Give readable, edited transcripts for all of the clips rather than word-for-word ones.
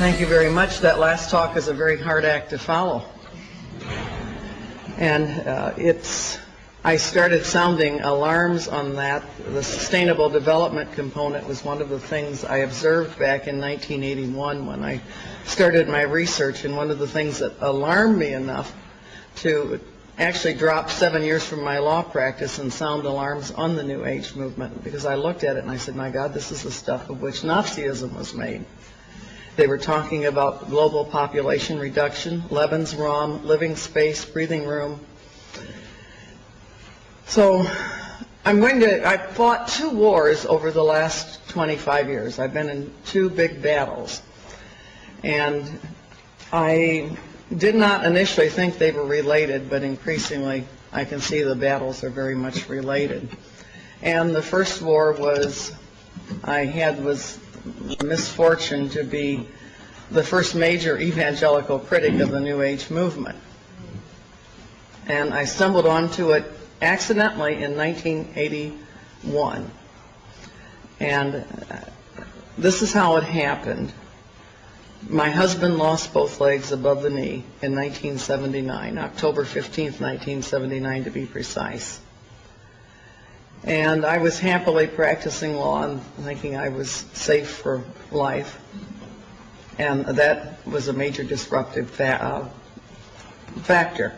Thank you very much. That last talk is a very hard act to follow. And I started sounding alarms on that. The sustainable development component was one of the things I observed back in 1981 when I started my research, and one of the things that alarmed me enough to actually drop 7 years from my law practice and sound alarms on the New Age movement, because I looked at it and I said, my God, this is the stuff of which Nazism was made. They were talking about global population reduction, Lebensraum, living space, breathing room. So I fought 2 wars over the last 25 years. I've been in 2 big battles. And I did not initially think they were related, but increasingly I can see the battles are very much related. And the first war I had was the misfortune to be the first major evangelical critic of the New Age movement. And I stumbled onto it accidentally in 1981. And this is how it happened. My husband lost both legs above the knee in 1979, October 15th, 1979 to be precise. And I was happily practicing law and thinking I was safe for life. And that was a major disruptive factor.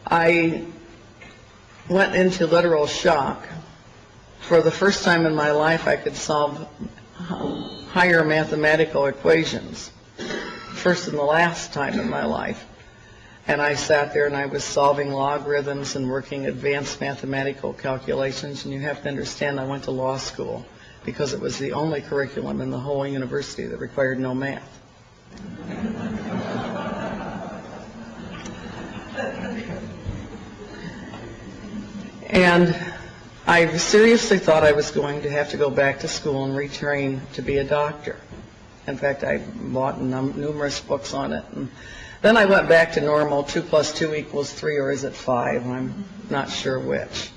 I went into literal shock. For the first time in my life, I could solve higher mathematical equations. First and the last time in my life. And I sat there and I was solving logarithms and working advanced mathematical calculations. And you have to understand, I went to law school because it was the only curriculum in the whole university that required no math. And I seriously thought I was going to have to go back to school and retrain to be a doctor. In fact, I bought numerous books on it. And then I went back to normal, 2 + 2 = 3, or is it 5? I'm not sure which.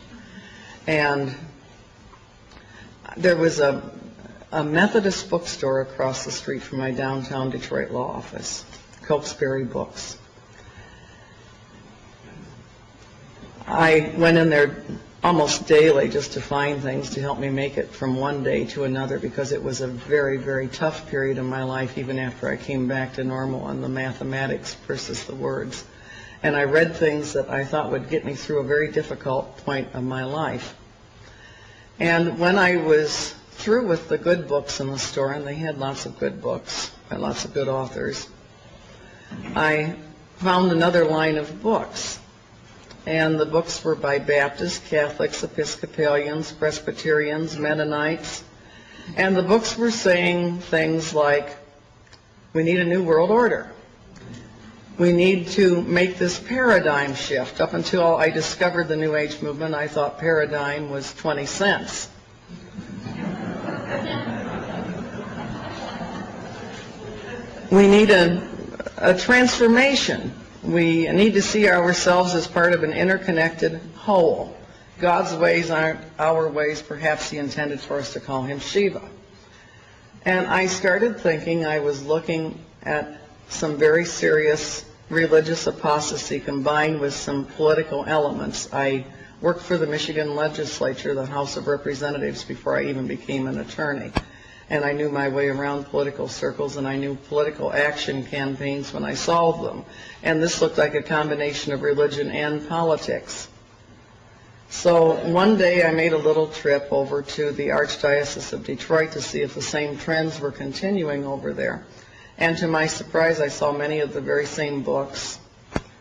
And there was a Methodist bookstore across the street from my downtown Detroit law office, Cokesbury Books. I went in there almost daily just to find things to help me make it from one day to another, because it was a very, very tough period in my life even after I came back to normal on the mathematics versus the words. And I read things that I thought would get me through a very difficult point of my life. And when I was through with the good books in the store, and they had lots of good books and lots of good authors, I found another line of books. And the books were by Baptists, Catholics, Episcopalians, Presbyterians, Mennonites. And the books were saying things like, we need a new world order. We need to make this paradigm shift. Up until I discovered the New Age movement, I thought paradigm was 20 cents. We need a transformation. We need to see ourselves as part of an interconnected whole. God's ways aren't our ways. Perhaps He intended for us to call Him Shiva. And I started thinking I was looking at some very serious religious apostasy combined with some political elements. I worked for the Michigan legislature, the House of Representatives, before I even became an attorney. And I knew my way around political circles, and I knew political action campaigns when I solved them. And this looked like a combination of religion and politics. So one day I made a little trip over to the Archdiocese of Detroit to see if the same trends were continuing over there. And to my surprise, I saw many of the very same books,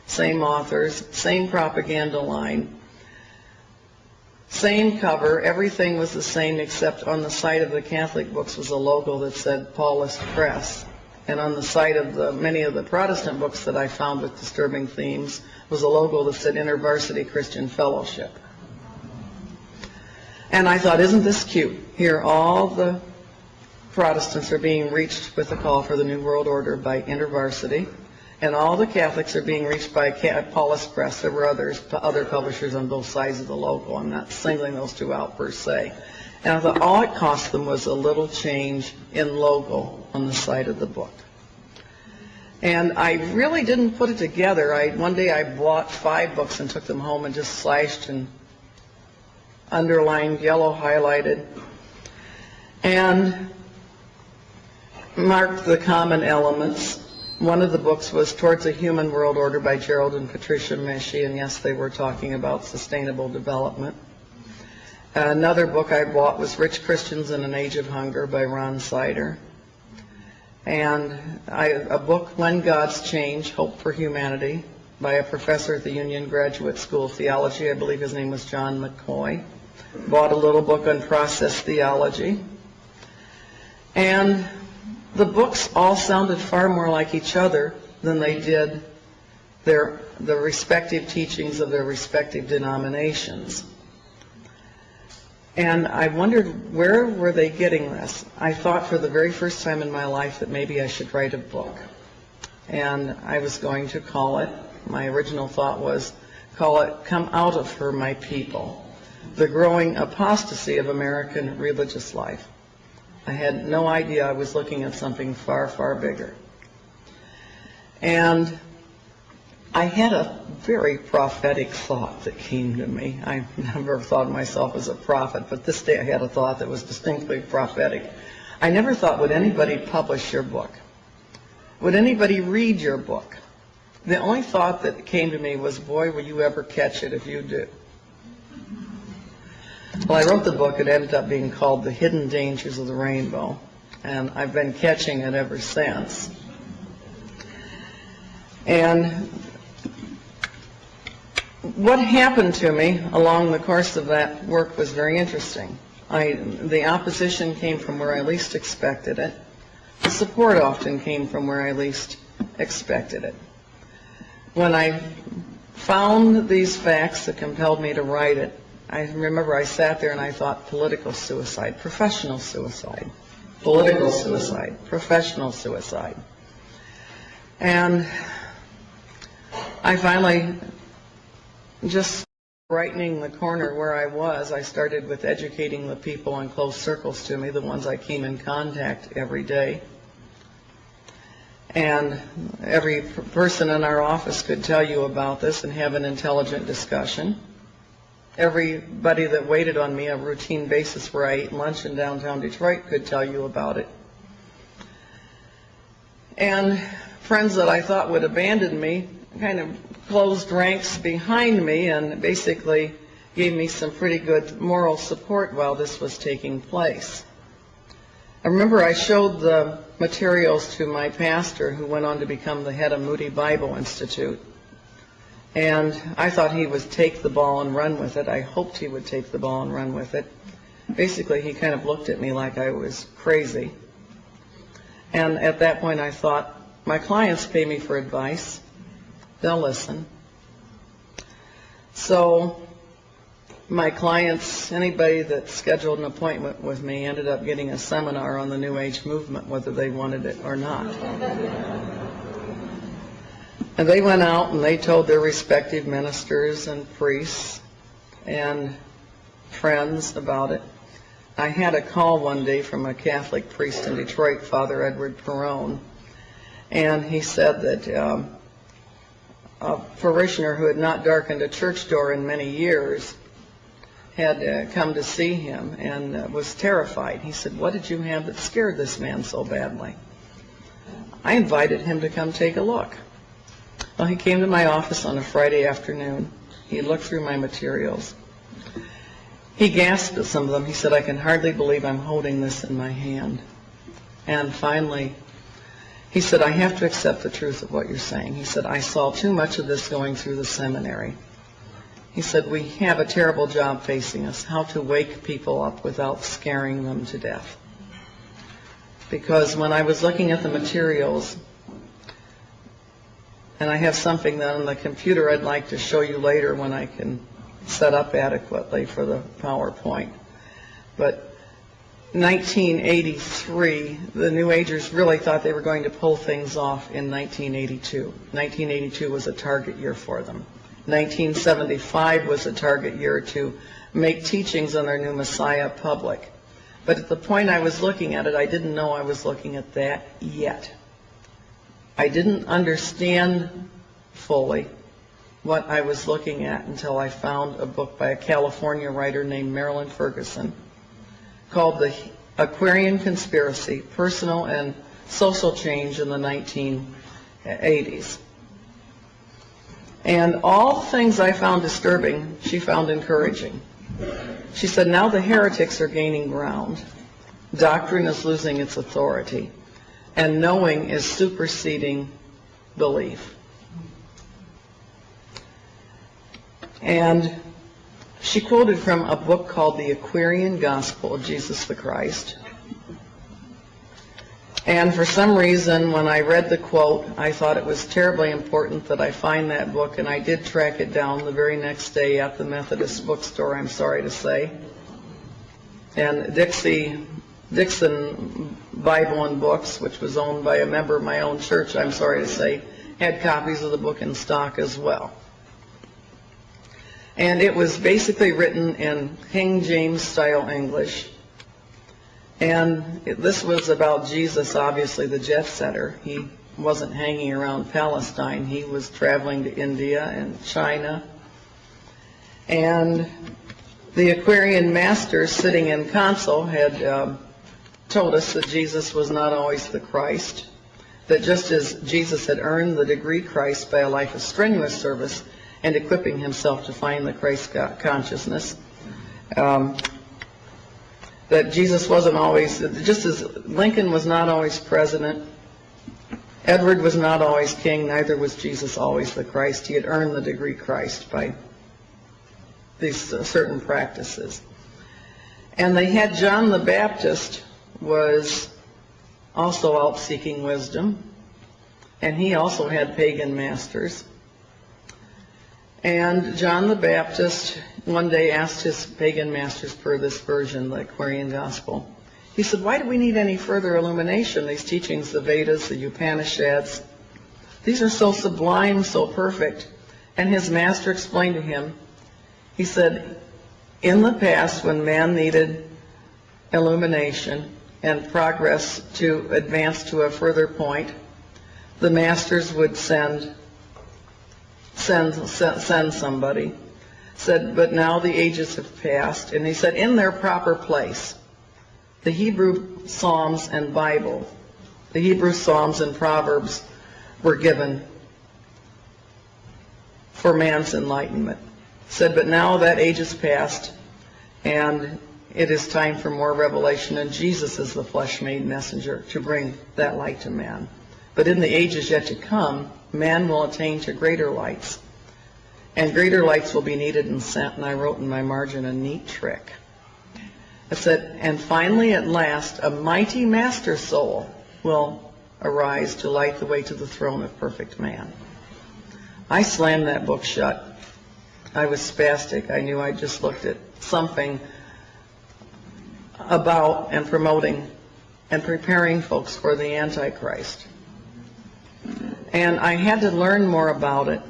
same authors, same propaganda line, same cover. Everything was the same, except on the side of the Catholic books was a logo that said Paulist Press. And on the side of many of the Protestant books that I found with disturbing themes was a logo that said InterVarsity Christian Fellowship. And I thought, isn't this cute? Here all the Protestants are being reached with a call for the New World Order by InterVarsity, and all the Catholics are being reached by Paulist Press. There were other publishers on both sides of the logo. I'm not singling those two out per se. And I thought all it cost them was a little change in logo on the side of the book. And I really didn't put it together. One day I bought 5 books and took them home and just slashed and underlined, yellow highlighted, and marked the common elements. One of the books was Towards a Human World Order by Gerald and Patricia Mischie, and yes, they were talking about sustainable development. Another book I bought was Rich Christians in an Age of Hunger by Ron Sider. And a book, When Gods Change, Hope for Humanity, by a professor at the Union Graduate School of Theology. I believe his name was John McCoy. Bought a little book on process theology. And the books all sounded far more like each other than they did the respective teachings of their respective denominations. And I wondered, where were they getting this? I thought for the very first time in my life that maybe I should write a book. And I was going to call it, my original thought was, call it Come Out of Her, My People, the Growing Apostasy of American Religious Life. I had no idea I was looking at something far, far bigger. And I had a very prophetic thought that came to me. I never thought of myself as a prophet, but this day I had a thought that was distinctly prophetic. I never thought, would anybody publish your book? Would anybody read your book? The only thought that came to me was, boy, will you ever catch it if you do. Well, I wrote the book. It ended up being called The Hidden Dangers of the Rainbow, and I've been catching it ever since. And what happened to me along the course of that work was very interesting. The opposition came from where I least expected it. The support often came from where I least expected it. When I found these facts that compelled me to write it, I remember I sat there and I thought, political suicide, professional suicide, political suicide, professional suicide. And I finally, just brightening the corner where I was, I started with educating the people in close circles to me, the ones I came in contact every day. And every person in our office could tell you about this and have an intelligent discussion. Everybody that waited on me on a routine basis where I ate lunch in downtown Detroit could tell you about it. And friends that I thought would abandon me kind of closed ranks behind me and basically gave me some pretty good moral support while this was taking place. I remember I showed the materials to my pastor, who went on to become the head of Moody Bible Institute. And I thought he would take the ball and run with it. I hoped he would take the ball and run with it. Basically, he kind of looked at me like I was crazy. And at that point, I thought, my clients pay me for advice. They'll listen. So my clients, anybody that scheduled an appointment with me, ended up getting a seminar on the New Age movement, whether they wanted it or not. And they went out and they told their respective ministers and priests and friends about it. I had a call one day from a Catholic priest in Detroit, Father Edward Perrone, and he said that a parishioner who had not darkened a church door in many years had come to see him and was terrified. He said, "What did you have that scared this man so badly?" I invited him to come take a look. Well, he came to my office on a Friday afternoon. He looked through my materials. He gasped at some of them. He said, "I can hardly believe I'm holding this in my hand." And finally, he said, "I have to accept the truth of what you're saying." He said, "I saw too much of this going through the seminary." He said, "We have a terrible job facing us, how to wake people up without scaring them to death." Because when I was looking at the materials, and I have something that on the computer I'd like to show you later when I can set up adequately for the PowerPoint. But 1983, the New Agers really thought they were going to pull things off in 1982. 1982 was a target year for them. 1975 was a target year to make teachings on their new Messiah public. But at the point I was looking at it, I didn't know I was looking at that yet. I didn't understand fully what I was looking at until I found a book by a California writer named Marilyn Ferguson called The Aquarian Conspiracy, Personal and Social Change in the 1980s. And all things I found disturbing, she found encouraging. She said, now the heretics are gaining ground. Doctrine is losing its authority. And knowing is superseding belief. And she quoted from a book called The Aquarian Gospel of Jesus the Christ. And for some reason, when I read the quote, I thought it was terribly important that I find that book, and I did track it down the very next day at the Methodist bookstore, I'm sorry to say. And Dixon Bible and Books, which was owned by a member of my own church, I'm sorry to say, had copies of the book in stock as well. And it was basically written in King James style English. And this was about Jesus, obviously the jet setter. He wasn't hanging around Palestine. He was traveling to India and China. And the Aquarian masters sitting in council had told us that Jesus was not always the Christ, that just as Jesus had earned the degree Christ by a life of strenuous service and equipping himself to find the Christ consciousness, that Jesus wasn't always, just as Lincoln was not always president, Edward was not always king, neither was Jesus always the Christ. He had earned the degree Christ by these certain practices. And they had John the Baptist was also out seeking wisdom, and he also had pagan masters. And John the Baptist one day asked his pagan masters per this version, the Aquarian Gospel. He said, why do we need any further illumination? These teachings, the Vedas, the Upanishads, these are so sublime, so perfect. And his master explained to him, he said, in the past when man needed illumination and progress to advance to a further point, the masters would send somebody. Said, but now the ages have passed. And he said, in their proper place, the Hebrew Psalms and Bible, the Hebrew Psalms and Proverbs were given for man's enlightenment. Said, but now that age is past, and it is time for more revelation, and Jesus is the flesh-made messenger to bring that light to man. But in the ages yet to come, man will attain to greater lights, and greater lights will be needed and sent. And I wrote in my margin a neat trick. I said, and finally at last, a mighty master soul will arise to light the way to the throne of perfect man. I slammed that book shut. I was spastic. I knew I just looked at something about and promoting and preparing folks for the Antichrist. And I had to learn more about it.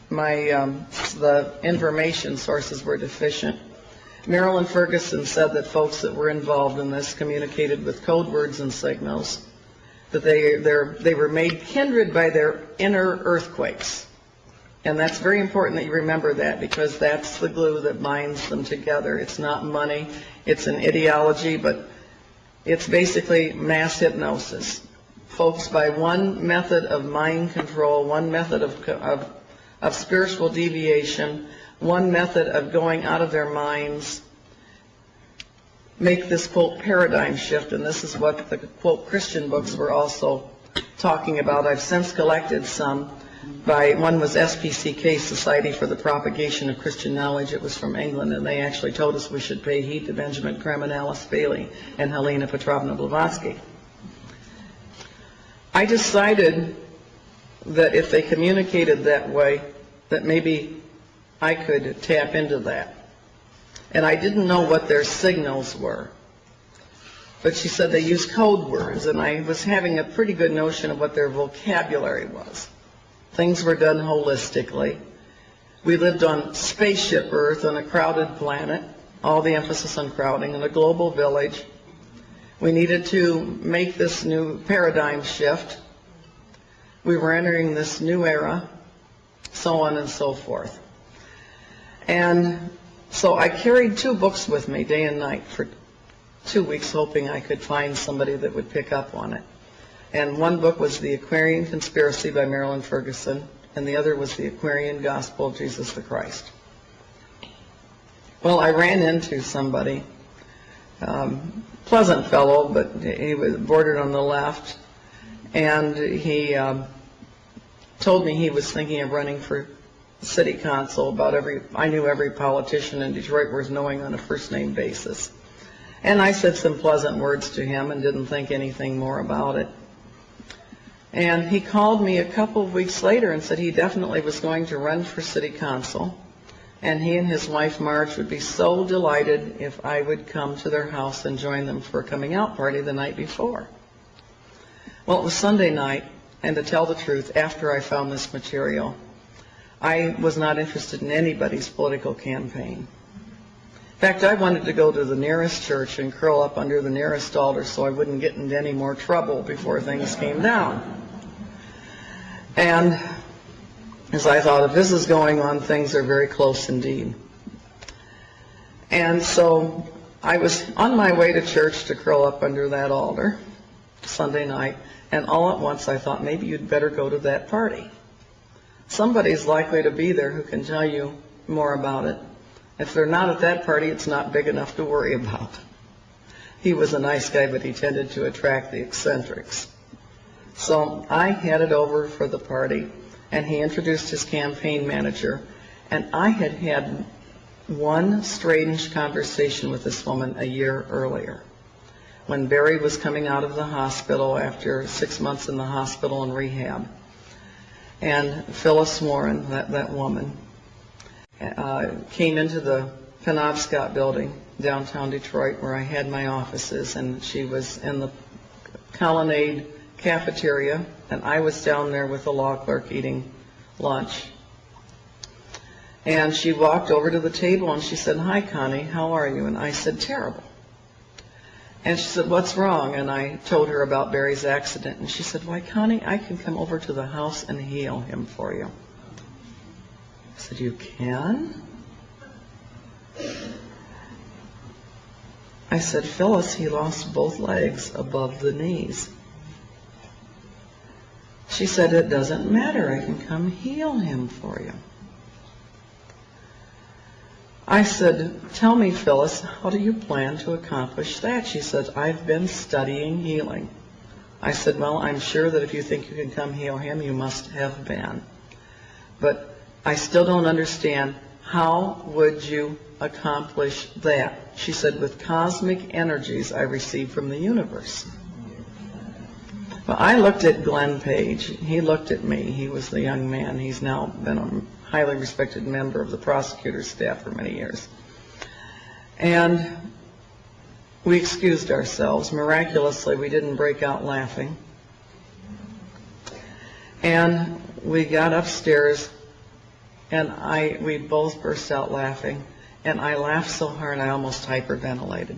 The information sources were deficient. Marilyn Ferguson said that folks that were involved in this communicated with code words and signals, that they were made kindred by their inner earthquakes. And that's very important that you remember that, because that's the glue that binds them together. It's not money, it's an ideology, but it's basically mass hypnosis. Folks, by one method of mind control, one method of spiritual deviation, one method of going out of their minds, make this, quote, paradigm shift. And this is what the, quote, Christian books were also talking about. I've since collected some. One was SPCK, Society for the Propagation of Christian Knowledge. It was from England, and they actually told us we should pay heed to Benjamin Krem and Alice Bailey and Helena Petrovna Blavatsky. I decided that if they communicated that way, that maybe I could tap into that. And I didn't know what their signals were. But she said they use code words, and I was having a pretty good notion of what their vocabulary was. Things were done holistically. We lived on spaceship Earth on a crowded planet, all the emphasis on crowding, in a global village. We needed to make this new paradigm shift. We were entering this new era, so on and so forth. And so I carried 2 books with me day and night for 2 weeks, hoping I could find somebody that would pick up on it. And one book was The Aquarian Conspiracy by Marilyn Ferguson, and the other was The Aquarian Gospel of Jesus the Christ. Well, I ran into somebody, pleasant fellow, but he was bordered on the left, and he told me he was thinking of running for city council. I knew every politician in Detroit was knowing on a first-name basis. And I said some pleasant words to him and didn't think anything more about it. And he called me a couple of weeks later and said he definitely was going to run for city council, and he and his wife Marge would be so delighted if I would come to their house and join them for a coming out party the night before. Well, it was Sunday night, and to tell the truth, after I found this material, I was not interested in anybody's political campaign. In fact, I wanted to go to the nearest church and curl up under the nearest altar so I wouldn't get into any more trouble before things came down. And as I thought, if this is going on, things are very close indeed. And so I was on my way to church to curl up under that altar Sunday night, and all at once I thought, maybe you'd better go to that party. Somebody's likely to be there who can tell you more about it. If they're not at that party, it's not big enough to worry about. He was a nice guy, but he tended to attract the eccentrics. So I headed over for the party, and he introduced his campaign manager, and I had had one strange conversation with this woman a year earlier, when Barry was coming out of the hospital after 6 months in the hospital and rehab. And Phyllis Warren, that woman, came into the Penobscot building, downtown Detroit, where I had my offices, and she was in the Colonnade cafeteria, and I was down there with the law clerk eating lunch. And she walked over to the table and she said, "Hi, Connie, how are you?" And I said, "Terrible." And she said, "What's wrong?" And I told her about Barry's accident, and she said, "Why, Connie, I can come over to the house and heal him for you." I said, "You can?" I said, "Phyllis, he lost both legs above the knees." She said, "It doesn't matter. I can come heal him for you." I said, "Tell me, Phyllis, how do you plan to accomplish that?" She said, "I've been studying healing." I said, "Well, I'm sure that if you think you can come heal him, you must have been. But I still don't understand. How would you accomplish that?" She said, "With cosmic energies I receive from the universe." Well, I looked at Glenn Page. He looked at me. He was the young man. He's now been a highly respected member of the prosecutor's staff for many years. And we excused ourselves. Miraculously, we didn't break out laughing. And we got upstairs, and we both burst out laughing. And I laughed so hard I almost hyperventilated.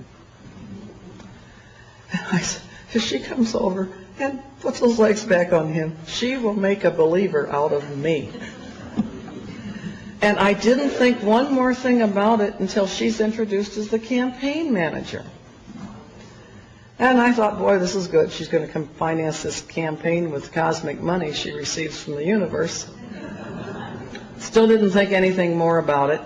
And I said, if she comes over and puts those legs back on him, she will make a believer out of me. And I didn't think one more thing about it until she's introduced as the campaign manager. And I thought, boy, this is good. She's going to come finance this campaign with cosmic money she receives from the universe. Still didn't think anything more about it.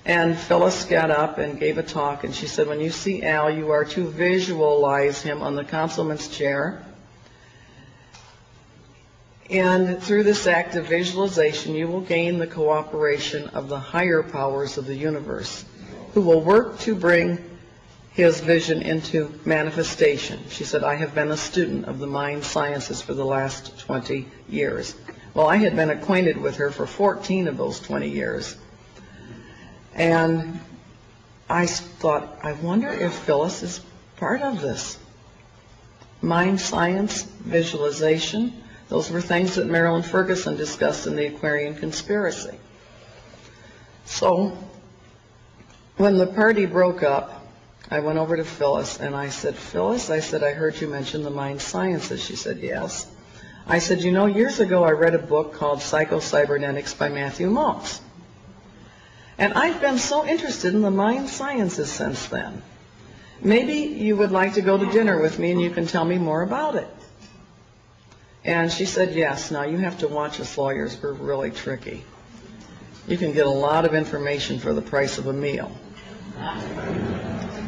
And Phyllis got up and gave a talk, and she said, when you see Al, you are to visualize him on the councilman's chair. And through this act of visualization, you will gain the cooperation of the higher powers of the universe, who will work to bring his vision into manifestation. She said, I have been a student of the mind sciences for the last 20 years. Well, I had been acquainted with her for 14 of those 20 years. And I thought, I wonder if Phyllis is part of this. Mind science, visualization, those were things that Marilyn Ferguson discussed in the Aquarian Conspiracy. So when the party broke up, I went over to Phyllis and I said, Phyllis, I said, I heard you mention the mind sciences. She said, yes. I said, you know, years ago I read a book called Psycho-Cybernetics by Matthew Maltz. And I've been so interested in the mind sciences since then. Maybe you would like to go to dinner with me and you can tell me more about it. And she said, yes. Now, you have to watch us lawyers. We're really tricky. You can get a lot of information for the price of a meal.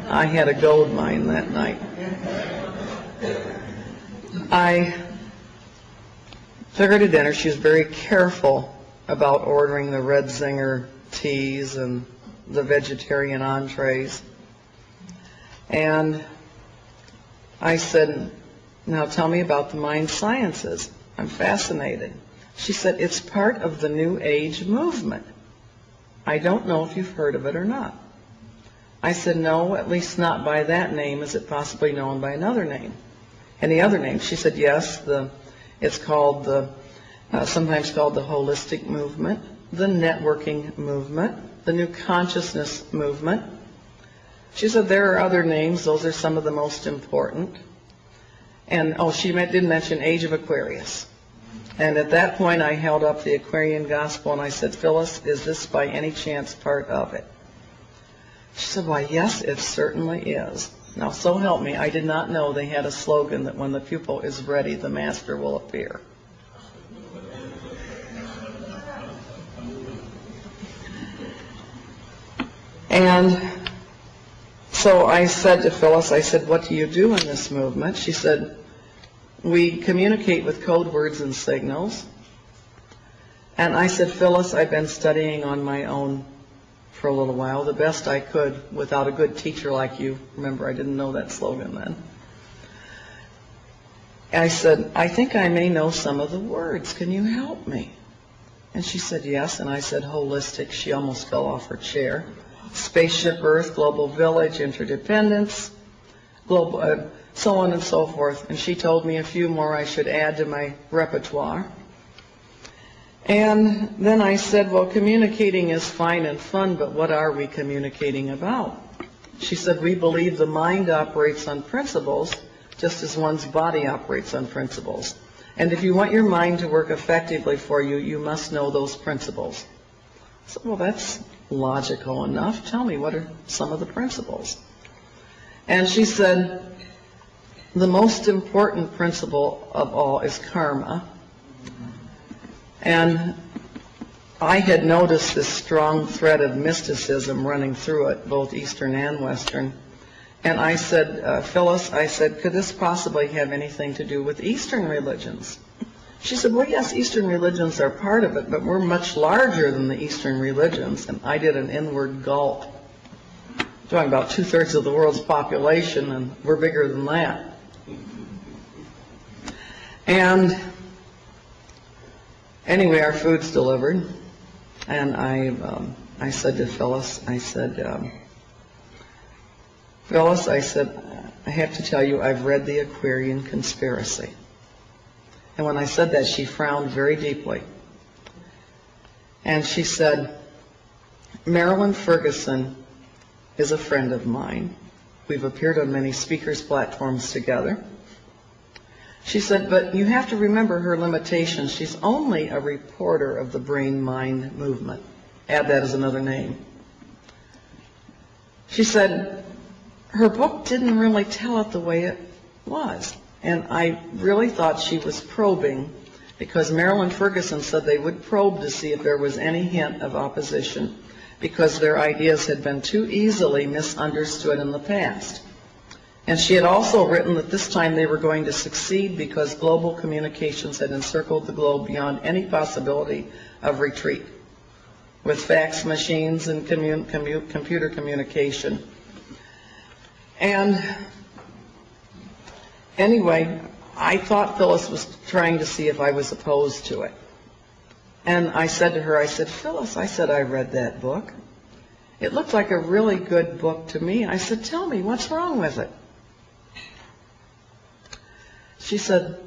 I had a gold mine that night. I took her to dinner. She was very careful about ordering the red zinger teas and the vegetarian entrees. And I said, now tell me about the mind sciences. I'm fascinated. She said, it's part of the New Age movement. I don't know if you've heard of it or not. I said, no, at least not by that name. Is it possibly known by another name? Any other name? She said, yes, it's called sometimes called the holistic movement, the networking movement, the new consciousness movement. She said there are other names. Those are some of the most important. And, oh, she didn't mention Age of Aquarius. And at that point, I held up the Aquarian Gospel and I said, Phyllis, is this by any chance part of it? She said, why, yes, it certainly is. Now, so help me, I did not know they had a slogan that when the pupil is ready, the master will appear. And so I said to Phyllis, I said, what do you do in this movement? She said, we communicate with code words and signals. And I said, Phyllis, I've been studying on my own for a little while, the best I could without a good teacher like you. Remember, I didn't know that slogan then. I said, I think I may know some of the words. Can you help me? And she said, yes. And I said, holistic. She almost fell off her chair. Spaceship Earth, global village, interdependence, global, so on and so forth. And she told me a few more I should add to my repertoire. And then I said, well, communicating is fine and fun, but what are we communicating about? She said, we believe the mind operates on principles just as one's body operates on principles. And if you want your mind to work effectively for you, you must know those principles. So, well, that's logical enough. Tell me, what are some of the principles? And she said, the most important principle of all is karma. And I had noticed this strong thread of mysticism running through it, both Eastern and Western. And I said, Phyllis, I said, could this possibly have anything to do with Eastern religions? She said, well, yes, Eastern religions are part of it, but we're much larger than the Eastern religions. And I did an inward gulp. I'm talking about 2/3 of the world's population, and we're bigger than that. And anyway, our food's delivered. And I said to Phyllis, I said, Phyllis, I said, I have to tell you, I've read the Aquarian Conspiracy. And when I said that, she frowned very deeply. And she said, Marilyn Ferguson is a friend of mine. We've appeared on many speakers' platforms together. She said, but you have to remember her limitations. She's only a reporter of the brain-mind movement. Add that as another name. She said, her book didn't really tell it the way it was. And I really thought she was probing, because Marilyn Ferguson said they would probe to see if there was any hint of opposition, because their ideas had been too easily misunderstood in the past. And she had also written that this time they were going to succeed because global communications had encircled the globe beyond any possibility of retreat, with fax machines and computer communication. And anyway, I thought Phyllis was trying to see if I was opposed to it. And I said to her, I said, Phyllis, I said, I read that book. It looked like a really good book to me. I said, tell me, what's wrong with it? She said,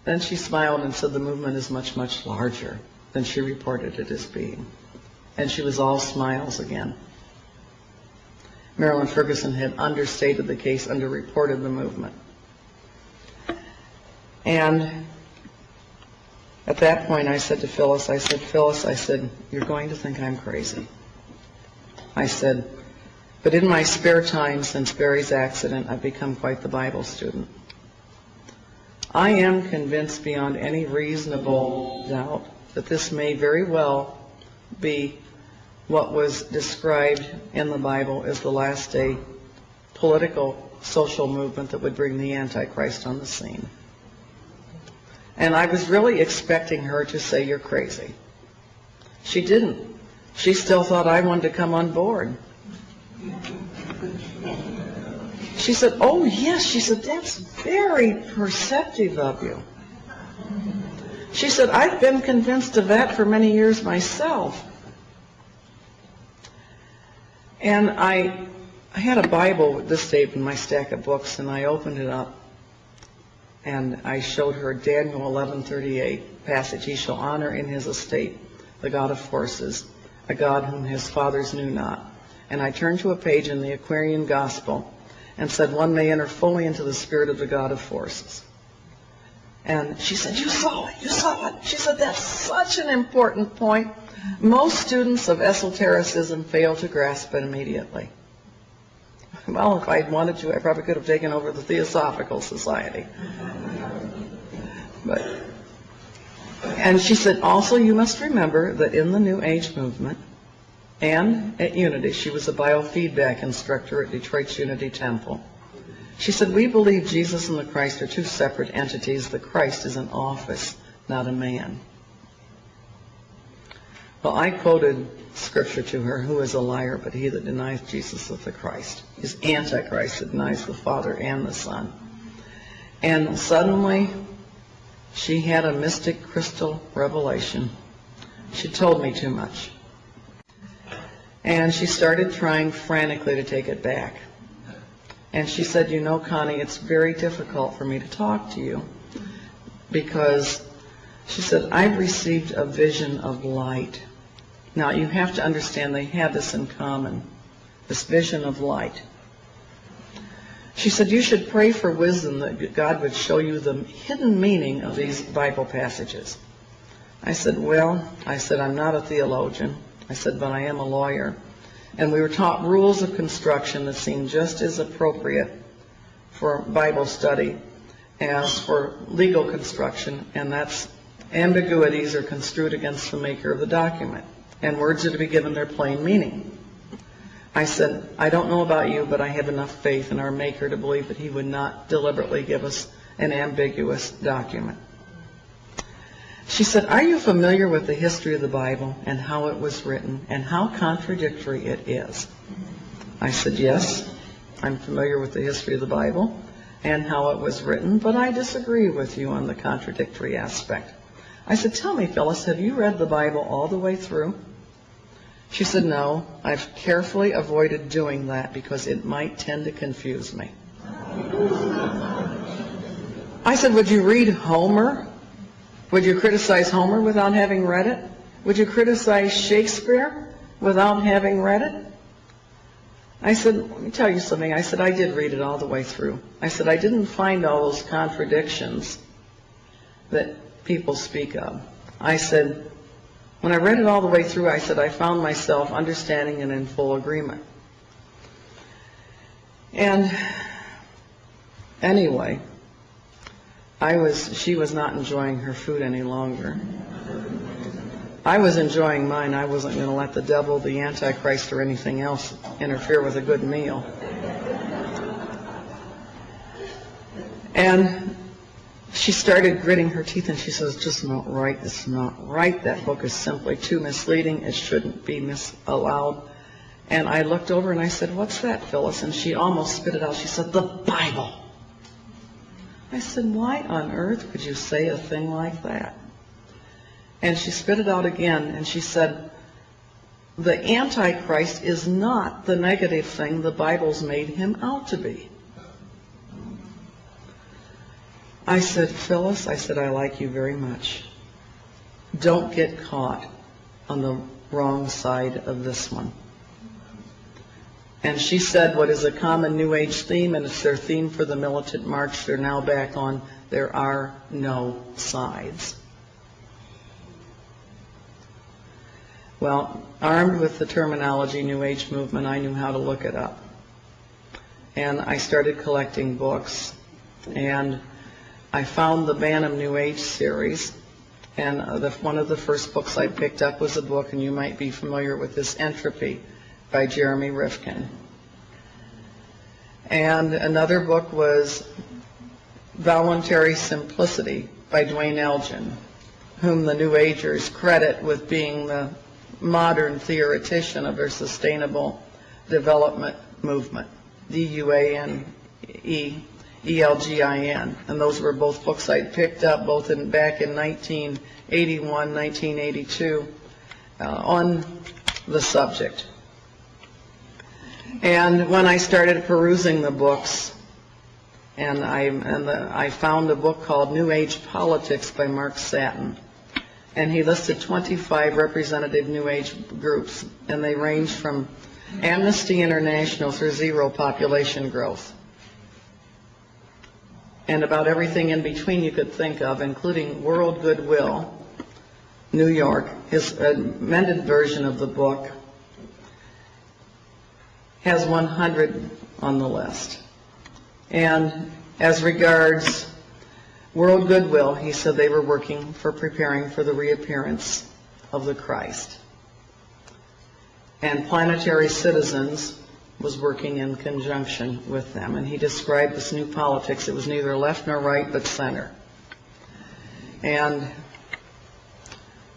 then she smiled and said, the movement is much, much larger than she reported it as being. And she was all smiles again. Marilyn Ferguson had understated the case, underreported the movement. And at that point I said to Phyllis, Phyllis, you're going to think I'm crazy. I said, but in my spare time since Barry's accident, I've become quite the Bible student. I am convinced beyond any reasonable doubt that this may very well be what was described in the Bible as the last day political, social movement that would bring the Antichrist on the scene. And I was really expecting her to say, you're crazy. She didn't. She still thought I wanted to come on board. She said, oh yes, she said, that's very perceptive of you. She said, I've been convinced of that for many years myself. And I had a Bible at this tape in my stack of books, and I opened it up, and I showed her Daniel 11:38 passage. He shall honor in his estate the God of forces, a God whom his fathers knew not. And I turned to a page in the Aquarian Gospel and said, one may enter fully into the spirit of the God of forces. And she said, you saw it, you saw it. She said, that's such an important point. Most students of esotericism fail to grasp it immediately. Well, if I'd wanted to, I probably could have taken over the Theosophical Society. And she said, also you must remember that in the New Age movement and at Unity, she was a biofeedback instructor at Detroit's Unity Temple. She said, we believe Jesus and the Christ are two separate entities. The Christ is an office, not a man. Well, I quoted scripture to her, who is a liar but he that denieth Jesus is the Christ. He's Antichrist that denies the Father and the Son. And suddenly, she had a mystic crystal revelation. She told me too much. And she started trying frantically to take it back. And she said, you know, Connie, it's very difficult for me to talk to you because, she said, I've received a vision of light. Now, you have to understand they had this in common, this vision of light. She said, you should pray for wisdom that God would show you the hidden meaning of these Bible passages. I said, well, I'm not a theologian. I said, but I am a lawyer. And we were taught rules of construction that seemed just as appropriate for Bible study as for legal construction, and that's ambiguities are construed against the maker of the document, and words are to be given their plain meaning. I said, I don't know about you, but I have enough faith in our Maker to believe that he would not deliberately give us an ambiguous document. She said, are you familiar with the history of the Bible and how it was written and how contradictory it is? I said, yes, I'm familiar with the history of the Bible and how it was written, but I disagree with you on the contradictory aspect. I said, tell me, Phyllis, have you read the Bible all the way through? She said, no, I've carefully avoided doing that because it might tend to confuse me. I said, would you read Homer? Would you criticize Homer without having read it? Would you criticize Shakespeare without having read it? I said, let me tell you something. I said, I did read it all the way through. I said, I didn't find all those contradictions that people speak of. I said, when I read it all the way through, I said, I found myself understanding and in full agreement. And anyway, she was not enjoying her food any longer. I was enjoying mine. I wasn't going to let the devil, the Antichrist, or anything else interfere with a good meal. And she started gritting her teeth, and she says, it's just not right. It's not right. That book is simply too misleading. It shouldn't be allowed. And I looked over and I said, what's that, Phyllis? And she almost spit it out. She said, the Bible. I said, why on earth could you say a thing like that? And she spit it out again, and she said, the Antichrist is not the negative thing the Bible's made him out to be. I said, Phyllis, I said, I like you very much. Don't get caught on the wrong side of this one. And she said what is a common New Age theme, and it's their theme for the militant march they're now back on, There are no sides. Well, armed with the terminology New Age movement, I knew how to look it up. And I started collecting books, and I found the Bantam New Age series, and one of the first books I picked up was a book, and you might be familiar with this, Entropy by Jeremy Rifkin. And another book was Voluntary Simplicity by Dwayne Elgin, whom the New Agers credit with being the modern theoretician of their sustainable development movement, DUANEELGIN. And those were both books I picked up both back in 1981, 1982 on the subject. And when I started perusing the books, and I found a book called New Age Politics by Mark Satin. And he listed 25 representative New Age groups, and they range from Amnesty International through zero population growth, and about everything in between you could think of, including World Goodwill, New York. His amended version of the book has 100 on the list. And as regards World Goodwill, he said they were preparing for the reappearance of the Christ. And Planetary Citizens was working in conjunction with them. And he described this new politics. It was neither left nor right, but center. And it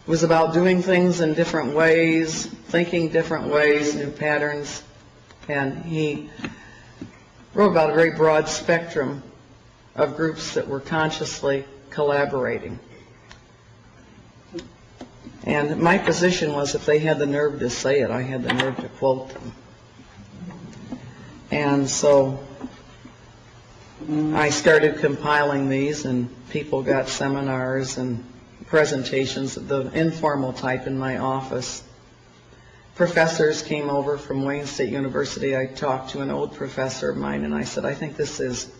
was about doing things in different ways, thinking different ways, new patterns. And he wrote about a very broad spectrum of groups that were consciously collaborating. And my position was, if they had the nerve to say it, I had the nerve to quote them. And so I started compiling these, and people got seminars and presentations of the informal type in my office. Professors came over from Wayne State University. I talked to an old professor of mine, and I said, I think this is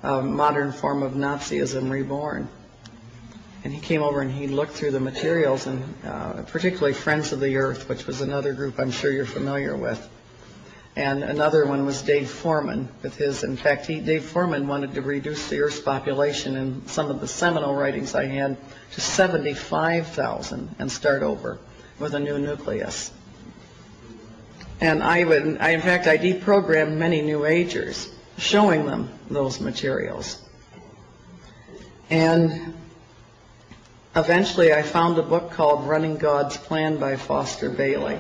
a modern form of Nazism reborn. And he came over and he looked through the materials, and particularly Friends of the Earth, which was another group I'm sure you're familiar with. And another one was Dave Foreman with his, in fact, Dave Foreman wanted to reduce the Earth's population in some of the seminal writings I had to 75,000 and start over with a new nucleus. And I deprogrammed many New Agers, showing them those materials. And eventually I found a book called Running God's Plan by Foster Bailey.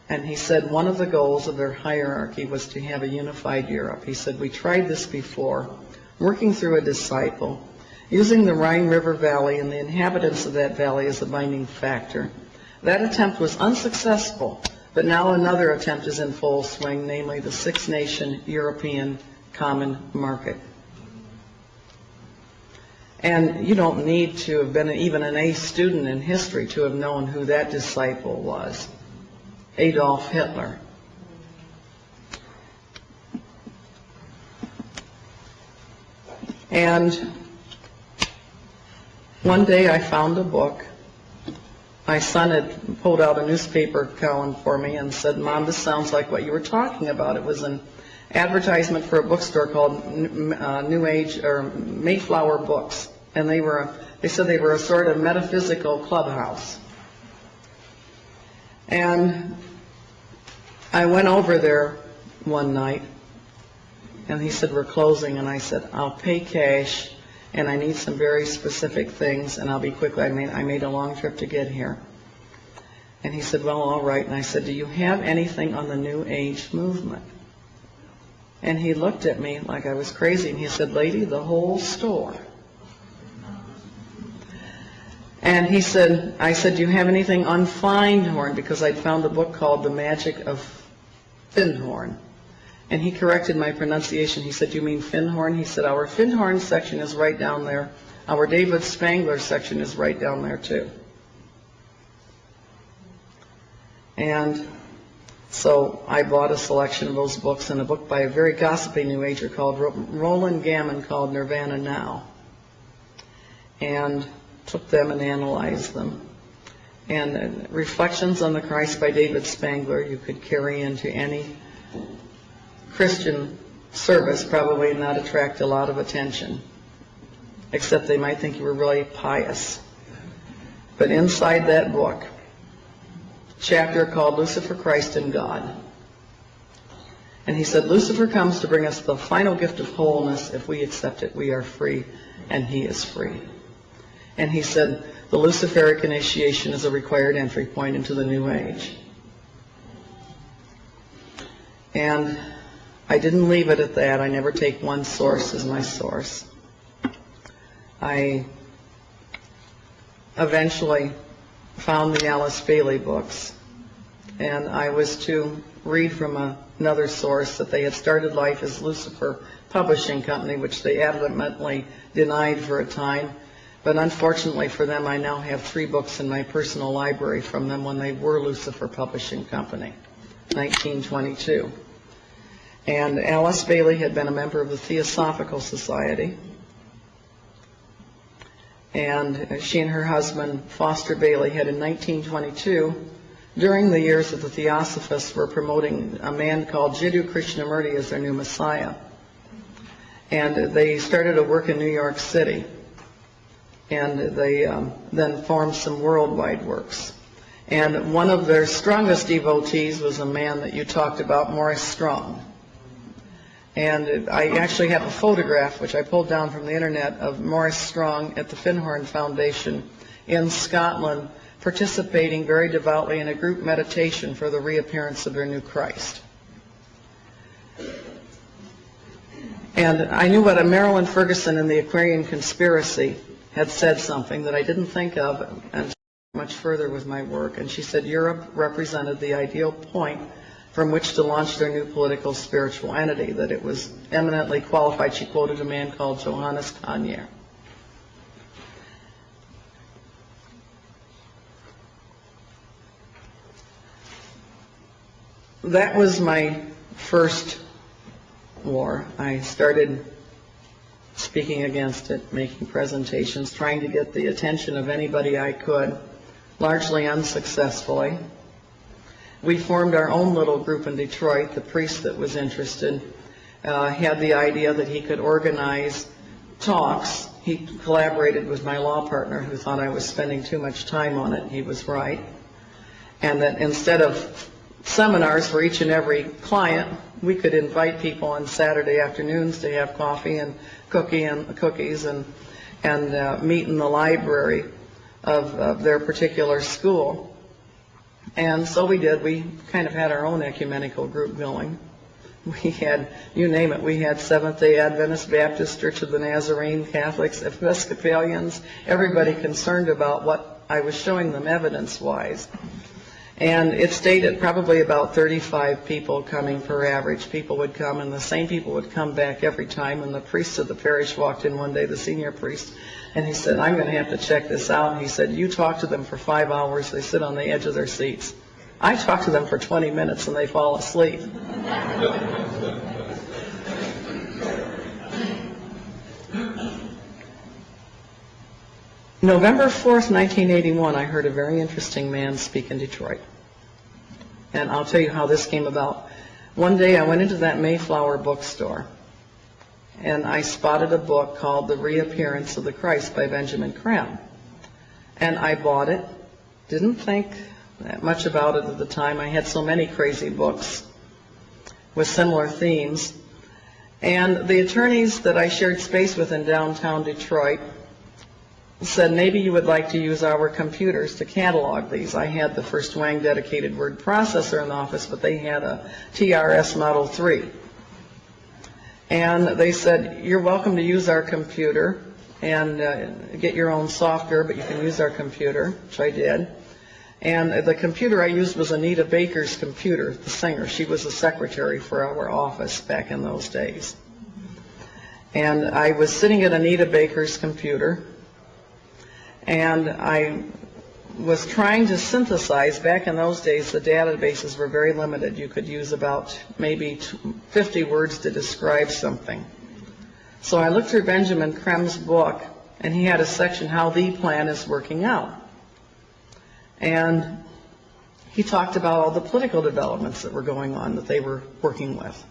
And he said one of the goals of their hierarchy was to have a unified Europe. He said, we tried this before, working through a disciple, using the Rhine River Valley and the inhabitants of that valley as a binding factor. That attempt was unsuccessful, but now another attempt is in full swing, namely the six-nation European Common Market. And you don't need to have been even an A student in history to have known who that disciple was. Adolf Hitler. And one day I found a book. My son had pulled out a newspaper column for me and said, Mom, this sounds like what you were talking about. It was an advertisement for a bookstore called New Age or Mayflower Books. And they said they were a sort of metaphysical clubhouse. And I went over there one night, and he said, we're closing. And I said, I'll pay cash, and I need some very specific things, and I'll be quick. I made a long trip to get here. And he said, well, all right. And I said, do you have anything on the New Age movement? And he looked at me like I was crazy, and he said, lady, the whole store. And he said, I said, do you have anything on Findhorn? Because I'd found a book called The Magic of Findhorn. And he corrected my pronunciation. He said, do you mean Findhorn? He said, our Findhorn section is right down there. Our David Spangler section is right down there too. And So I bought a selection of those books and a book by a very gossipy New Ager called Roland Gammon called Nirvana Now, and took them and analyzed them. And Reflections on the Christ by David Spangler you could carry into any Christian service, probably not attract a lot of attention, except they might think you were really pious. But inside that book, chapter called Lucifer, Christ, and God. And he said, Lucifer comes to bring us the final gift of wholeness. If we accept it, we are free, and he is free. And he said, the Luciferic initiation is a required entry point into the new age. And I didn't leave it at that. I never take one source as my source. I eventually found the Alice Bailey books, and I was to read from another source that they had started life as Lucifer Publishing Company, which they adamantly denied for a time. But unfortunately for them, I now have 3 books in my personal library from them when they were Lucifer Publishing Company, 1922. And Alice Bailey had been a member of the Theosophical Society. And she and her husband, Foster Bailey, had in 1922, during the years that the Theosophists were promoting a man called Jiddu Krishnamurti as their new Messiah. And they started to work in New York City. And they then formed some worldwide works. And one of their strongest devotees was a man that you talked about, Maurice Strong. And I actually have a photograph, which I pulled down from the internet, of Maurice Strong at the Finhorn Foundation in Scotland, participating very devoutly in a group meditation for the reappearance of their new Christ. And I knew what a Marilyn Ferguson in the Aquarian Conspiracy had said something that I didn't think of and much further with my work. And she said Europe represented the ideal point from which to launch their new political spiritual entity, that it was eminently qualified. She quoted a man called Johannes Conier. That was my first war. I started speaking against it, making presentations, trying to get the attention of anybody I could, largely unsuccessfully. We formed our own little group in Detroit. The priest that was interested had the idea that he could organize talks. He collaborated with my law partner who thought I was spending too much time on it. He was right. And that instead of seminars for each and every client, we could invite people on Saturday afternoons to have coffee and cookies and meet in the library of their particular school. And so we did. We kind of had our own ecumenical group going. We had, you name it, we had Seventh-day Adventist, Baptist, Church of the Nazarene, Catholics, Episcopalians, everybody concerned about what I was showing them evidence-wise. And it stayed at probably about 35 people coming per average. People would come, and the same people would come back every time. And the priest of the parish walked in one day, the senior priest, and he said, I'm going to have to check this out. And he said, you talk to them for 5 hours, they sit on the edge of their seats. I talk to them for 20 minutes and they fall asleep. November 4th, 1981, I heard a very interesting man speak in Detroit. And I'll tell you how this came about. One day I went into that Mayflower bookstore, and I spotted a book called The Reappearance of the Christ by Benjamin Creme. And I bought it. Didn't think that much about it at the time. I had so many crazy books with similar themes. And the attorneys that I shared space with in downtown Detroit said, maybe you would like to use our computers to catalog these. I had the first Wang dedicated word processor in the office, but they had a TRS Model 3. And they said, you're welcome to use our computer and get your own software, but you can use our computer, which I did. And the computer I used was Anita Baker's computer, the singer. She was the secretary for our office back in those days. And I was sitting at Anita Baker's computer, and I was trying to synthesize. Back in those days, the databases were very limited. You could use about maybe 50 words to describe something. So I looked through Benjamin Krem's book, and he had a section, How the Plan is Working Out. And he talked about all the political developments that were going on that they were working with.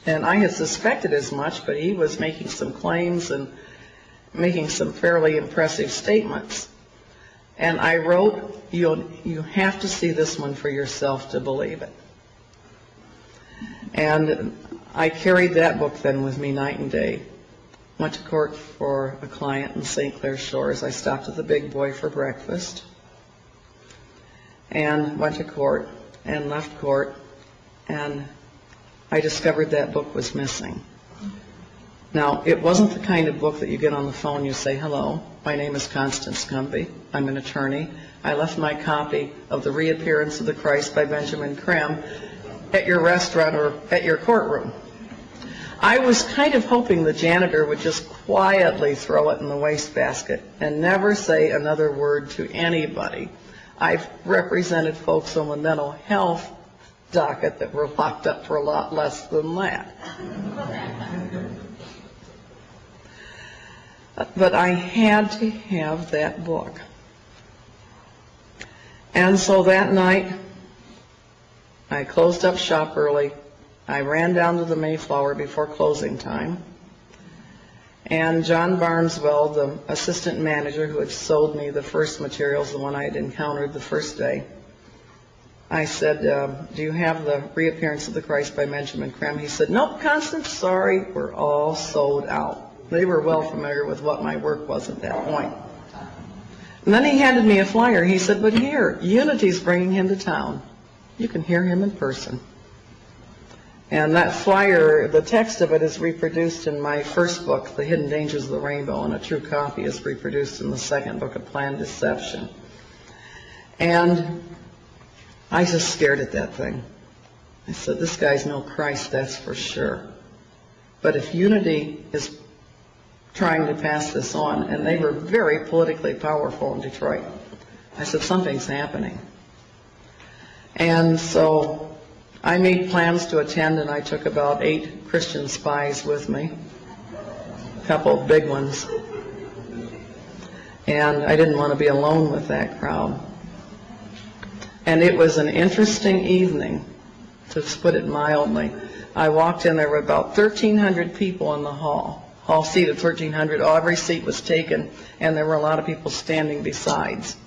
And I had suspected as much, but he was making some claims and making some fairly impressive statements. And I wrote, you have to see this one for yourself to believe it. And I carried that book then with me night and day. Went to court for a client in St. Clair Shores. I stopped at the Big Boy for breakfast. And went to court and left court. And I discovered that book was missing. Now, it wasn't the kind of book that you get on the phone, you say, hello, my name is Constance Gumby, I'm an attorney. I left my copy of The Reappearance of the Christ by Benjamin Krem at your restaurant or at your courtroom. I was kind of hoping the janitor would just quietly throw it in the wastebasket and never say another word to anybody. I've represented folks on the mental health docket that were locked up for a lot less than that. But I had to have that book. And so that night, I closed up shop early. I ran down to the Mayflower before closing time. And John Barneswell, the assistant manager who had sold me the first materials, the one I had encountered the first day, I said, do you have The Reappearance of the Christ by Benjamin Krem? He said, nope, Constance, sorry, we're all sold out. They were well familiar with what my work was at that point. And then he handed me a flyer. He said, but here, Unity's bringing him to town. You can hear him in person. And that flyer, the text of it is reproduced in my first book, The Hidden Dangers of the Rainbow, and a true copy is reproduced in the second book of Planned Deception. And I just stared at that thing. I said, this guy's no Christ, that's for sure. But if Unity is trying to pass this on, and they were very politically powerful in Detroit, I said, something's happening. And so I made plans to attend, and I took about 8 Christian spies with me, a couple of big ones. And I didn't want to be alone with that crowd. And it was an interesting evening, to put it mildly. I walked in, there were about 1,300 people in the hall. Hall seat of 1,300, every seat was taken, and there were a lot of people standing besides.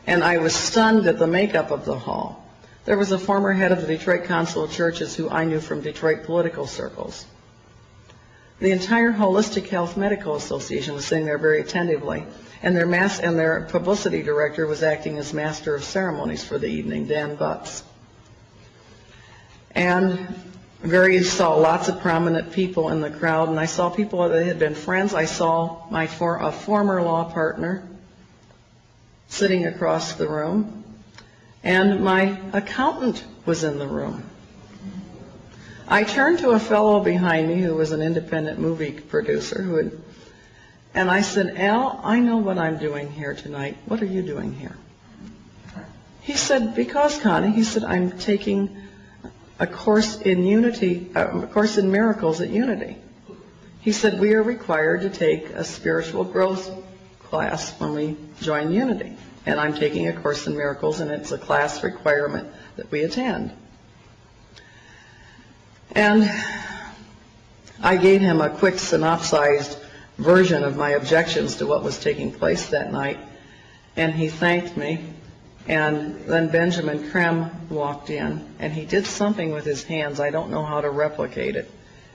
And I was stunned at the makeup of the hall. There was a former head of the Detroit Council of Churches who I knew from Detroit political circles. The entire Holistic Health Medical Association was sitting there very attentively, and their publicity director was acting as master of ceremonies for the evening, Dan Butts. And saw lots of prominent people in the crowd, and I saw people that had been friends. I saw a former law partner sitting across the room, and my accountant was in the room. I turned to a fellow behind me who was an independent movie producer and I said, Al, I know what I'm doing here tonight. What are you doing here? He said, because, Connie, he said, I'm taking a course in Unity, a course in miracles at Unity. He said, we are required to take a spiritual growth class when we join Unity. And I'm taking a course in miracles, and it's a class requirement that we attend. And I gave him a quick synopsized version of my objections to what was taking place that night, and he thanked me. And then Benjamin Krem walked in, and he did something with his hands. I don't know how to replicate it.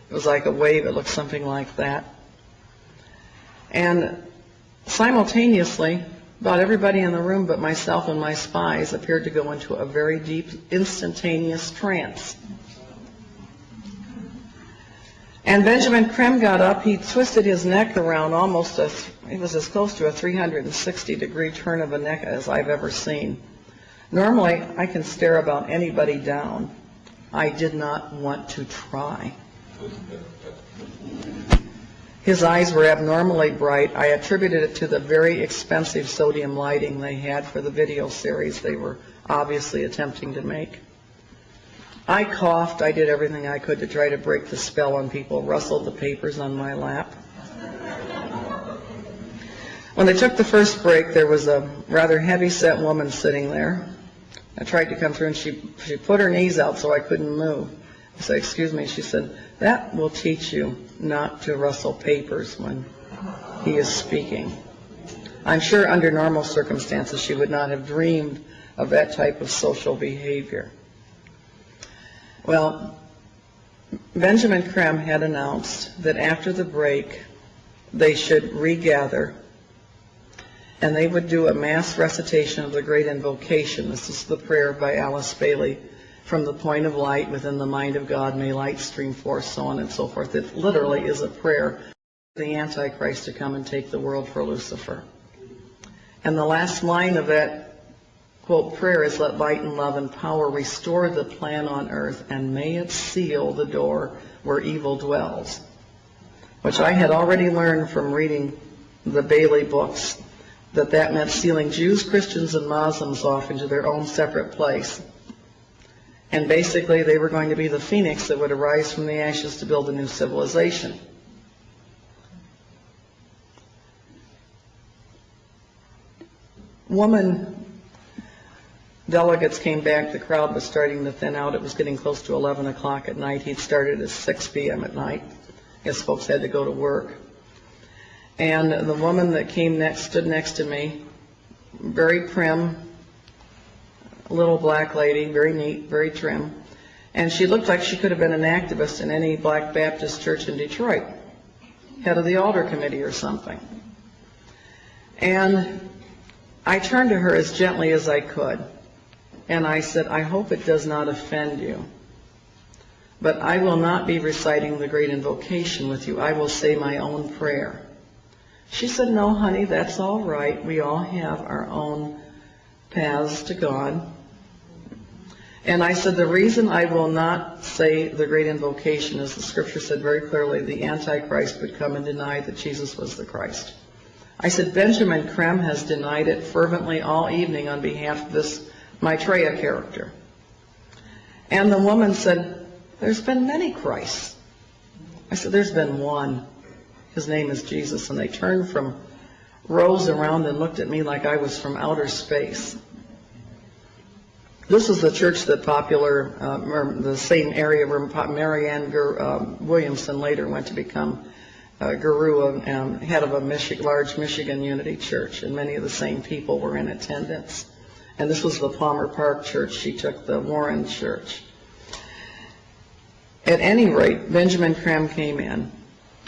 It was like a wave. It looked something like that. And simultaneously, about everybody in the room but myself and my spies appeared to go into a very deep, instantaneous trance. And Benjamin Krem got up. He twisted his neck around it was as close to a 360-degree turn of a neck as I've ever seen. Normally, I can stare about anybody down. I did not want to try. His eyes were abnormally bright. I attributed it to the very expensive sodium lighting they had for the video series they were obviously attempting to make. I coughed. I did everything I could to try to break the spell on people, rustled the papers on my lap. When they took the first break, there was a rather heavy-set woman sitting there. I tried to come through, and she put her knees out so I couldn't move. I said, "Excuse me." She said, "That will teach you not to rustle papers when he is speaking." I'm sure under normal circumstances she would not have dreamed of that type of social behavior. Well, Benjamin Krem had announced that after the break they should regather and they would do a mass recitation of the Great Invocation. This is the prayer by Alice Bailey, "From the point of light within the mind of God, may light stream forth," so on and so forth. It literally is a prayer for the Antichrist to come and take the world for Lucifer. And the last line of that, quote, prayer is, "Let light and love and power restore the plan on earth, and may it seal the door where evil dwells," which I had already learned from reading the Bailey books, that meant sealing Jews, Christians, and Muslims off into their own separate place. And basically they were going to be the phoenix that would arise from the ashes to build a new civilization. Woman delegates came back. The crowd was starting to thin out. It was getting close to 11 o'clock at night. He'd started at 6 p.m. at night. I guess folks had to go to work. And the woman that came next stood next to me, very prim, little black lady, very neat, very trim. And she looked like she could have been an activist in any Black Baptist church in Detroit, head of the altar committee or something. And I turned to her as gently as I could, and I said, "I hope it does not offend you, but I will not be reciting the Great Invocation with you. I will say my own prayer." She said, "No, honey, that's all right. We all have our own paths to God." And I said, "The reason I will not say the Great Invocation is the Scripture said very clearly the Antichrist would come and deny that Jesus was the Christ." I said, "Benjamin Krem has denied it fervently all evening on behalf of this Maitreya character." And the woman said, "There's been many Christs." I said, "There's been one. His name is Jesus." And they turned from rows around and looked at me like I was from outer space. This was the church that the same area where Marianne Williamson later went to become guru and head of a large Michigan Unity church, and many of the same people were in attendance. And this was the Palmer Park church. She took the Warren church. At any rate, Benjamin Krem came in,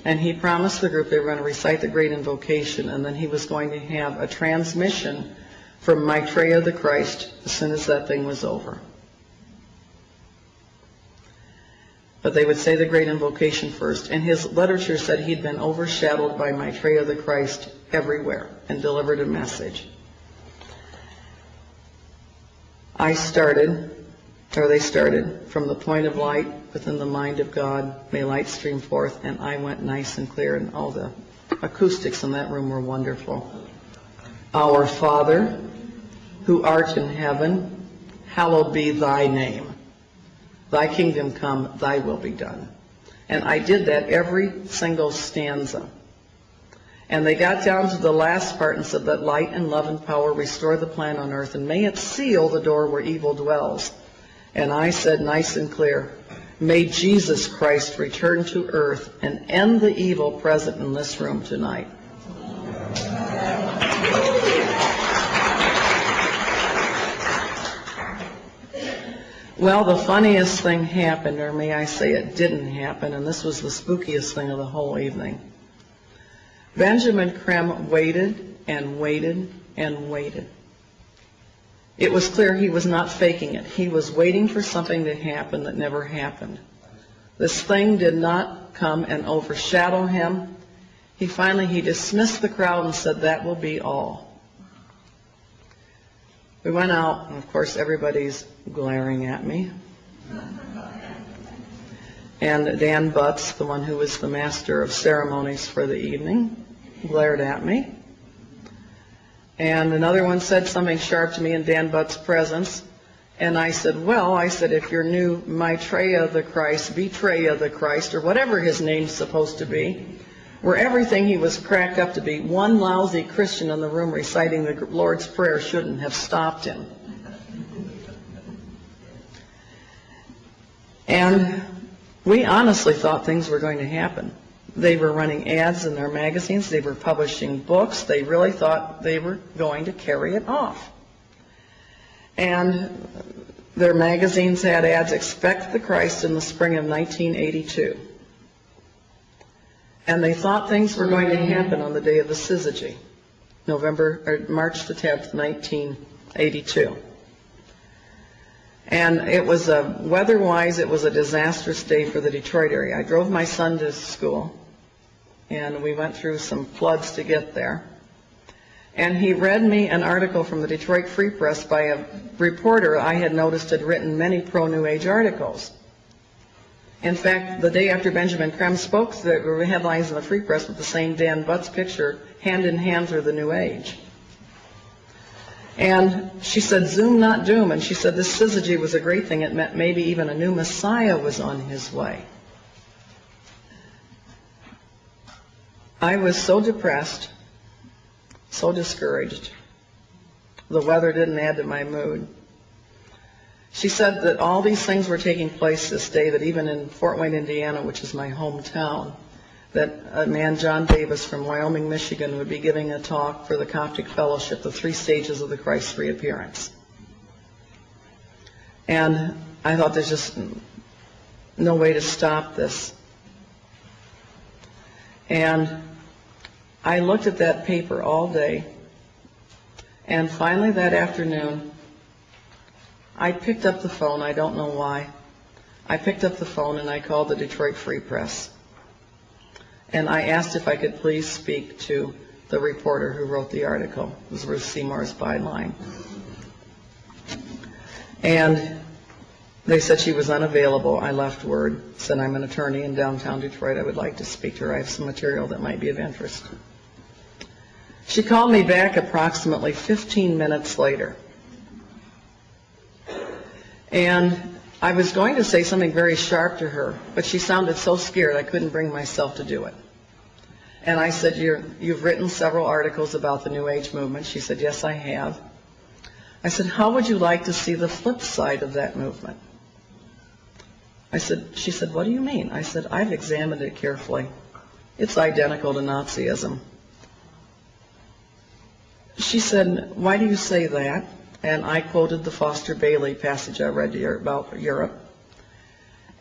and he promised the group they were going to recite the Great Invocation, and then he was going to have a transmission from Maitreya the Christ as soon as that thing was over. But they would say the Great Invocation first, and his literature said he'd been overshadowed by Maitreya the Christ everywhere and delivered a message. They started, "From the point of light within the mind of God, may light stream forth," and I went nice and clear, and all the acoustics in that room were wonderful. "Our Father, who art in heaven, hallowed be thy name. Thy kingdom come, thy will be done." And I did that every single stanza. And they got down to the last part and said, "Let light and love and power restore the plan on earth, and may it seal the door where evil dwells." And I said nice and clear, "May Jesus Christ return to earth and end the evil present in this room tonight." Well, the funniest thing happened, or may I say it didn't happen, and this was the spookiest thing of the whole evening. Benjamin Krem waited and waited and waited. It was clear he was not faking it. He was waiting for something to happen that never happened. This thing did not come and overshadow him. He dismissed the crowd and said, "That will be all." We went out, and of course everybody's glaring at me. And Dan Butts, the one who was the master of ceremonies for the evening, glared at me. And another one said something sharp to me in Dan Butts' presence. And I said, well, I said, if you're new Maitreya the Christ, Betraya the Christ, or whatever his name's supposed to be, where everything he was cracked up to be, one lousy Christian in the room reciting the Lord's Prayer shouldn't have stopped him. And we honestly thought things were going to happen. They were running ads in their magazines. They were publishing books. They really thought they were going to carry it off. And their magazines had ads, "Expect the Christ in the spring of 1982." And they thought things were going to happen on the day of the syzygy, March the 10th, 1982. And it was weather-wise, it was a disastrous day for the Detroit area. I drove my son to school, and we went through some floods to get there. And he read me an article from the Detroit Free Press by a reporter I had noticed had written many pro-New Age articles. In fact, the day after Benjamin Krem spoke, there were headlines in the Free Press with the same Dan Butts picture, hand in hand through the New Age. And she said, "Zoom, not doom." And she said this syzygy was a great thing. It meant maybe even a new Messiah was on his way. I was so depressed, so discouraged. The weather didn't add to my mood. She said that all these things were taking place this day, that even in Fort Wayne, Indiana, which is my hometown, that a man, John Davis from Wyoming, Michigan, would be giving a talk for the Coptic Fellowship, the 3 stages of the Christ reappearance. And I thought there's just no way to stop this. And I looked at that paper all day, and finally that afternoon, I picked up the phone. I don't know why. I picked up the phone and I called the Detroit Free Press. And I asked if I could please speak to the reporter who wrote the article. It was Ruth Seymour's byline. And they said she was unavailable. I left word, said I'm an attorney in downtown Detroit. I would like to speak to her. I have some material that might be of interest. She called me back approximately 15 minutes later. And I was going to say something very sharp to her, but she sounded so scared I couldn't bring myself to do it. And I said, you've written several articles about the New Age movement. She said, yes, I have. I said, how would you like to see the flip side of that movement? She said, what do you mean? I said, I've examined it carefully. It's identical to Nazism. She said, why do you say that? And I quoted the Foster Bailey passage I read here about Europe.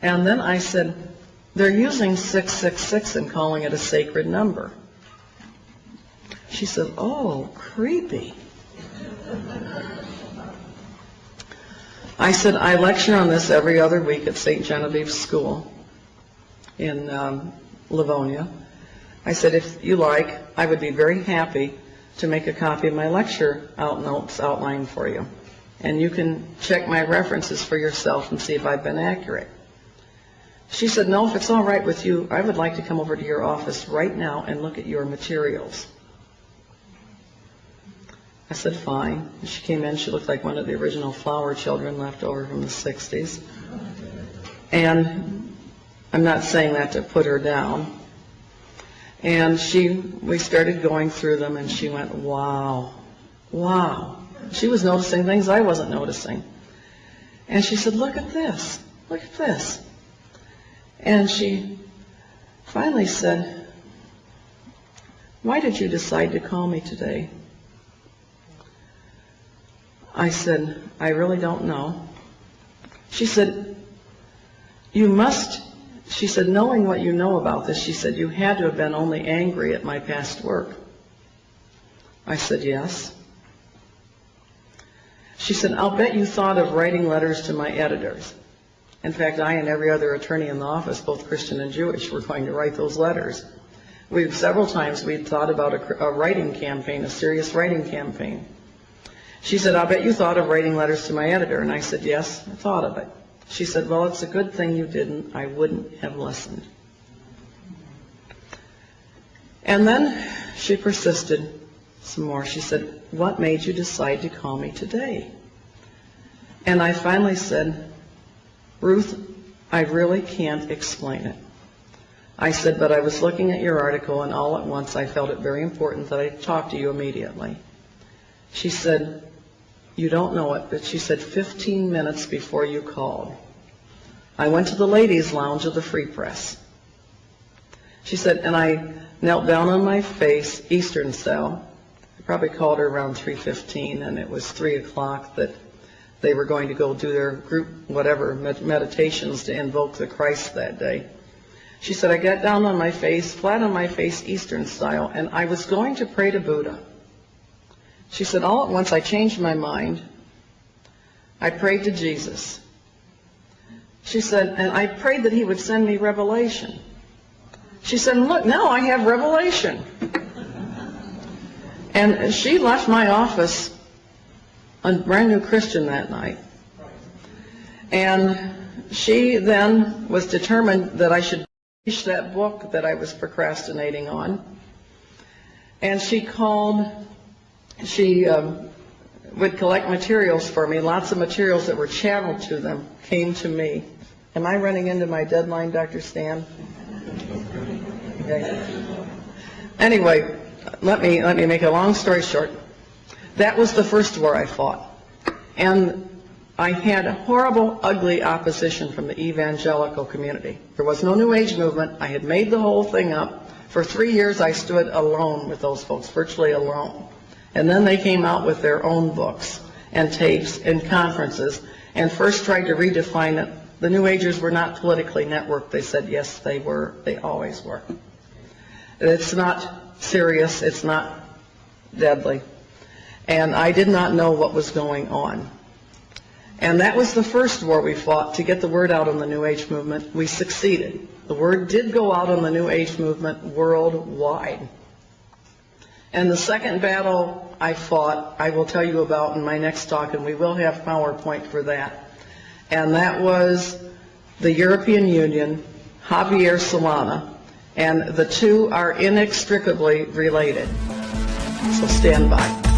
And then I said, they're using 666 and calling it a sacred number. She said, oh, creepy. I said, I lecture on this every other week at St. Genevieve's School in Livonia. I said, if you like, I would be very happy to make a copy of my lecture notes outline for you. And you can check my references for yourself and see if I've been accurate. She said, no, if it's all right with you, I would like to come over to your office right now and look at your materials. I said, fine. She came in, she looked like one of the original flower children left over from the 60s. And I'm not saying that to put her down. And we started going through them, and she went, wow, wow. She was noticing things I wasn't noticing. And she said, look at this, look at this. And she finally said, why did you decide to call me today? I said, I really don't know. She said, you must. She said, knowing what you know about this, she said, you had to have been only angry at my past work. I said, yes. She said, I'll bet you thought of writing letters to my editors. In fact, I and every other attorney in the office, both Christian and Jewish, were going to write those letters. Several times we'd thought about a writing campaign, a serious writing campaign. She said, I'll bet you thought of writing letters to my editor. And I said, yes, I thought of it. She said, well, it's a good thing you didn't. I wouldn't have listened. And then she persisted some more. She said, what made you decide to call me today? And I finally said, Ruth, I really can't explain it. I said, but I was looking at your article, and all at once I felt it very important that I talk to you immediately. She said, you don't know it, but she said 15 minutes before you called, I went to the ladies' lounge of the Free Press. She said, and I knelt down on my face, Eastern style. I probably called her around 3:15, and it was 3 o'clock that they were going to go do their group, whatever, meditations to invoke the Christ that day. She said, I got down on my face, flat on my face, Eastern style, and I was going to pray to Buddha. She said, all at once I changed my mind. I prayed to Jesus. She said, and I prayed that he would send me revelation. She said, look, now I have revelation. And she left my office a brand new Christian that night. And she then was determined that I should finish that book that I was procrastinating on. And she called, she would collect materials for me. Lots of materials that were channeled to them came to me. Am I running into my deadline, Dr. Stan? Okay. Anyway, let me make a long story short. That was the first war I fought. And I had horrible, ugly opposition from the evangelical community. There was no New Age movement. I had made the whole thing up. For 3 years, I stood alone with those folks, virtually alone. And then they came out with their own books and tapes and conferences and first tried to redefine it. The New Agers were not politically networked. They said, yes, they were. They always were. It's not serious. It's not deadly. And I did not know what was going on. And that was the first war we fought to get the word out on the New Age movement. We succeeded. The word did go out on the New Age movement worldwide. And the second battle I fought, I will tell you about in my next talk, and we will have PowerPoint for that. And that was the European Union, Javier Solana, and the two are inextricably related. So stand by.